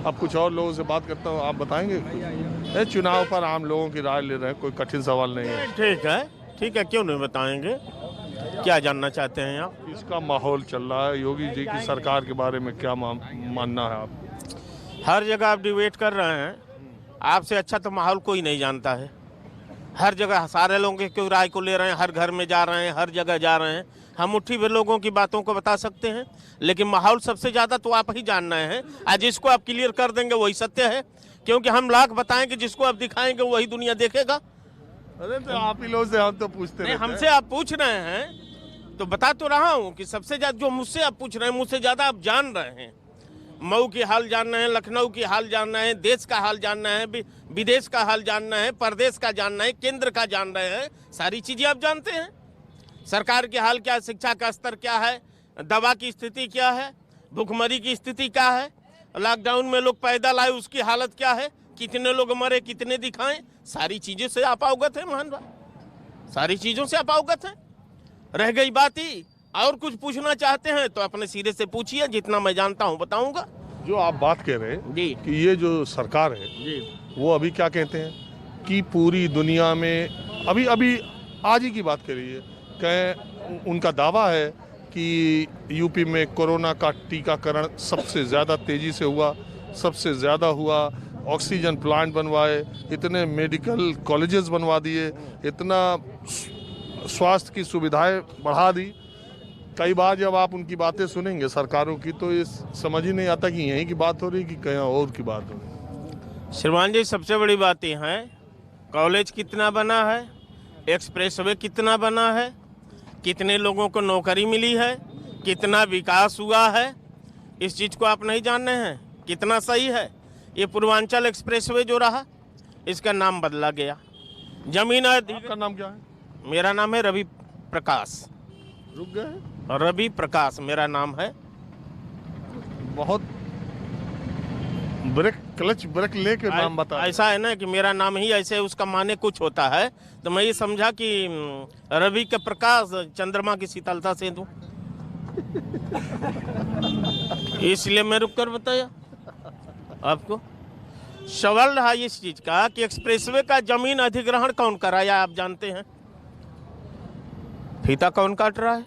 अब कुछ और लोगों से बात करता हूँ, आप बताएंगे कुछ? ये चुनाव पर आम लोगों की राय ले रहे हैं, कोई कठिन सवाल नहीं है। ठीक है, क्यों नहीं बताएंगे। क्या जानना चाहते हैं आप? इसका माहौल चल रहा है, योगी जी की सरकार के बारे में क्या मानना है आप? हर जगह आप डिबेट कर रहे हैं, आपसे अच्छा तो माहौल कोई नहीं जानता है। हर जगह सारे लोगों की राय को ले रहे हैं, हर घर में जा रहे हैं, हर जगह जा रहे हैं। हम मुट्ठी भर लोगों की बातों को बता सकते हैं, लेकिन माहौल सबसे ज़्यादा तो आप ही जानना है। आज जिसको आप क्लियर कर देंगे वही सत्य है, क्योंकि हम लाख बताएंगे, जिसको आप दिखाएंगे वही दुनिया देखेगा। अरे तो आप ही लोग से हम तो पूछते नहीं, रहते हैं। हमसे आप पूछ रहे हैं तो बता तो रहा हूँ कि सबसे ज़्यादा जो मुझसे आप पूछ रहे हैं, मुझसे ज़्यादा आप जान रहे हैं। मऊ की हाल जानना है, लखनऊ की हाल जानना है, देश का हाल जानना है, विदेश का हाल जानना है, प्रदेश का जानना है, केंद्र का जान रहे हैं। सारी चीज़ें आप जानते हैं। सरकार के हाल क्या है, शिक्षा का स्तर क्या है, दवा की स्थिति क्या है, भुखमरी की स्थिति क्या है, लॉकडाउन में लोग पैदल आए उसकी हालत क्या है, कितने लोग मरे, कितने दिखाएं, सारी चीज़ों से आप अवगत हैं मोहन भाई, सारी चीज़ों से आप अवगत हैं। रह गई बात ही और कुछ पूछना चाहते हैं तो अपने सिरे से पूछिए, जितना मैं जानता हूँ बताऊंगा। जो आप बात कह रहे हैं जी कि ये जो सरकार है जी, वो अभी क्या कहते हैं कि पूरी दुनिया में अभी आज ही की बात करिए, कहें उनका दावा है कि यूपी में कोरोना का टीकाकरण सबसे ज़्यादा तेज़ी से हुआ, सबसे ज़्यादा हुआ, ऑक्सीजन प्लांट बनवाए, इतने मेडिकल कॉलेजेस बनवा दिए, इतना स्वास्थ्य की सुविधाएं बढ़ा दी। कई बार जब आप उनकी बातें सुनेंगे सरकारों की तो ये समझ ही नहीं आता कि यहीं की बात हो रही कि कहीं और की बात हो रही। श्रीमान जी, सबसे बड़ी बात ये है, कॉलेज कितना बना है, एक्सप्रेसवे कितना बना है, कितने लोगों को नौकरी मिली है, कितना विकास हुआ है, इस चीज़ को आप नहीं जान रहे हैं। कितना सही है ये पूर्वांचल एक्सप्रेसवे जो रहा, इसका नाम बदला गया। जमीन आपका नाम क्या है? मेरा नाम है रवि प्रकाश। रुक गए? रवि प्रकाश मेरा नाम है। बहुत क्लच ब्रेक लेके नाम बता। ऐसा है ना कि मेरा नाम ही ऐसे, उसका माने कुछ होता है, तो मैं ये समझा कि रवि के प्रकाश चंद्रमा की शीतलता से दूं, इसलिए मैं रुक कर बताया आपको। सवाल रहा इस चीज का कि एक्सप्रेसवे का जमीन अधिग्रहण कौन कराया, आप जानते हैं? फीता कौन काट रहा है,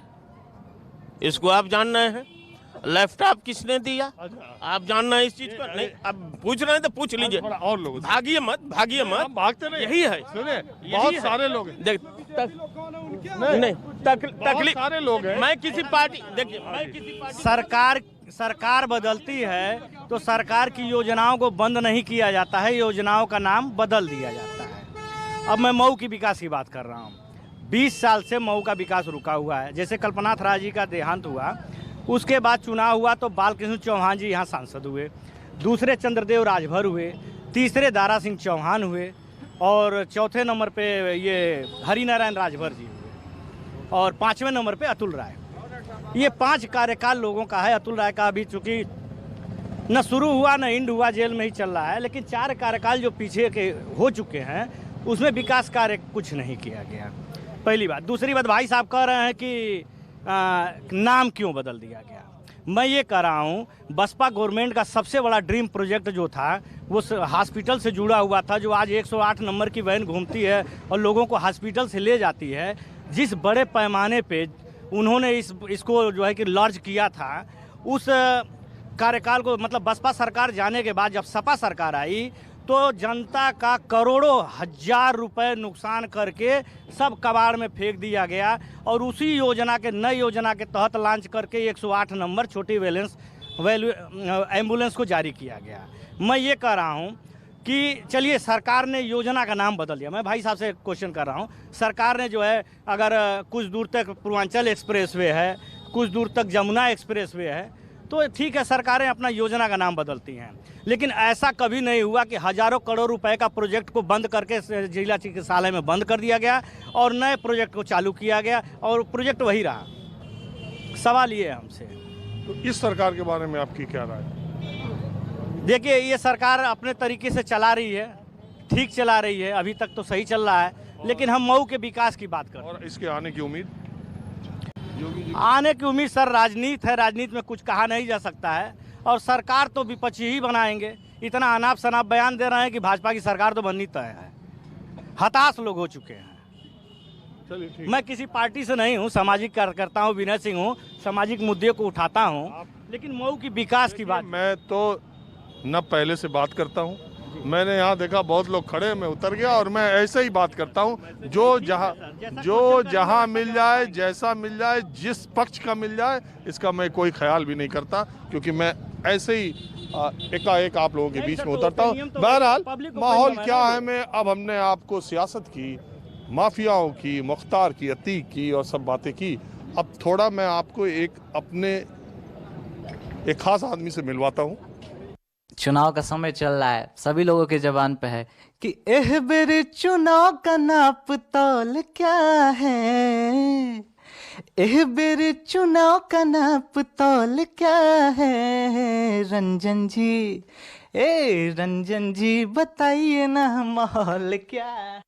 इसको आप जान रहे हैं? लैपटॉप किसने दिया, आप जानना है इस चीज को? नहीं, अब पूछ रहे हैं तो पूछ लीजिए। और लोग भागिए मत, भागिए मत, भागते नहीं, यही है। सुने बहुत सारे लोग हैं। देख नहीं, तकलीफ सारे लोग हैं। मैं किसी पार्टी, देखिए मैं किसी पार्टी, सरकार बदलती है तो सरकार की योजनाओं को बंद नहीं किया जाता है, योजनाओं का नाम बदल दिया जाता है। अब मैं मऊ की विकास की बात कर रहा हूँ। 20 साल से मऊ का विकास रुका हुआ है। जैसे कल्पनाथ राय जी का देहांत हुआ, उसके बाद चुनाव हुआ तो बालकृष्ण चौहान जी यहाँ सांसद हुए, दूसरे चंद्रदेव राजभर हुए, तीसरे दारा सिंह चौहान हुए, और चौथे नंबर पे ये हरिनारायण राजभर जी हुए, और 5वें नंबर पे अतुल राय। ये 5 कार्यकाल लोगों का है। अतुल राय का अभी चूँकि न शुरू हुआ न एंड हुआ, जेल में ही चल रहा है, लेकिन 4 कार्यकाल जो पीछे के हो चुके हैं उसमें विकास कार्य कुछ नहीं किया गया, पहली बात। दूसरी बात, भाई साहब कह रहे हैं कि नाम क्यों बदल दिया गया। मैं ये कह रहा हूँ, बसपा गवर्नमेंट का सबसे बड़ा ड्रीम प्रोजेक्ट जो था वो हॉस्पिटल से जुड़ा हुआ था, जो आज 108 नंबर की वैन घूमती है और लोगों को हॉस्पिटल से ले जाती है। जिस बड़े पैमाने पे उन्होंने इसको जो है कि लॉन्च किया था, उस कार्यकाल को, मतलब बसपा सरकार जाने के बाद जब सपा सरकार आई तो जनता का करोड़ों हजार रुपए नुकसान करके सब कबाड़ में फेंक दिया गया, और उसी योजना के, नई योजना के तहत लॉन्च करके 108 नंबर छोटी एम्बुलेंस को जारी किया गया। मैं ये कह रहा हूँ कि चलिए सरकार ने योजना का नाम बदल दिया। मैं भाई साहब से क्वेश्चन कर रहा हूँ, सरकार ने जो है अगर कुछ दूर तक पूर्वांचल एक्सप्रेसवे है, कुछ दूर तक जमुना एक्सप्रेसवे है, तो ठीक है, सरकारें अपना योजना का नाम बदलती हैं, लेकिन ऐसा कभी नहीं हुआ कि हजारों करोड़ रुपए का प्रोजेक्ट को बंद करके जिला चिकित्सालय में बंद कर दिया गया और नए प्रोजेक्ट को चालू किया गया, और प्रोजेक्ट वही रहा। सवाल ये है हमसे। तो इस सरकार के बारे में आपकी क्या राय? देखिए, ये सरकार अपने तरीके से चला रही है, ठीक चला रही है, अभी तक तो सही चल रहा है, लेकिन हम मऊ के विकास की बात कर रहे हैं। और इसके आने की उम्मीद? आने की उम्मीद सर, राजनीति है, राजनीति में कुछ कहा नहीं जा सकता है। और सरकार तो विपक्षी ही बनाएंगे। इतना अनाप शनाप बयान दे रहे हैं कि भाजपा की सरकार तो बननी तय है। हताश लोग हो चुके हैं। चलिए ठीक। मैं किसी पार्टी से नहीं हूँ, सामाजिक कार्यकर्ता हूँ, विनय सिंह हूँ, सामाजिक मुद्दे को उठाता हूँ, लेकिन मऊ की विकास की बात। मैं तो न पहले से बात करता हूँ, मैंने यहाँ देखा बहुत लोग खड़े हैं, मैं उतर गया और मैं ऐसे ही बात करता हूँ। जो जहाँ मिल जाए, जैसा मिल जाए, जिस पक्ष का मिल जाए, इसका मैं कोई ख्याल भी नहीं करता, क्योंकि मैं ऐसे ही एकाएक आप लोगों के बीच में उतरता हूँ। बहरहाल माहौल क्या है, मैं अब हमने आपको सियासत की, माफियाओं की, मुख्तार की, अतीक की और सब बातें की। अब थोड़ा मैं आपको एक खास आदमी से मिलवाता हूँ। चुनाव का समय चल रहा है, सभी लोगों के जबान पे है कि एह बेर चुनाव का नाप तौल क्या है, एह बेर चुनाव का नाप तौल क्या है। रंजन जी, रंजन जी बताइए ना माहौल क्या है।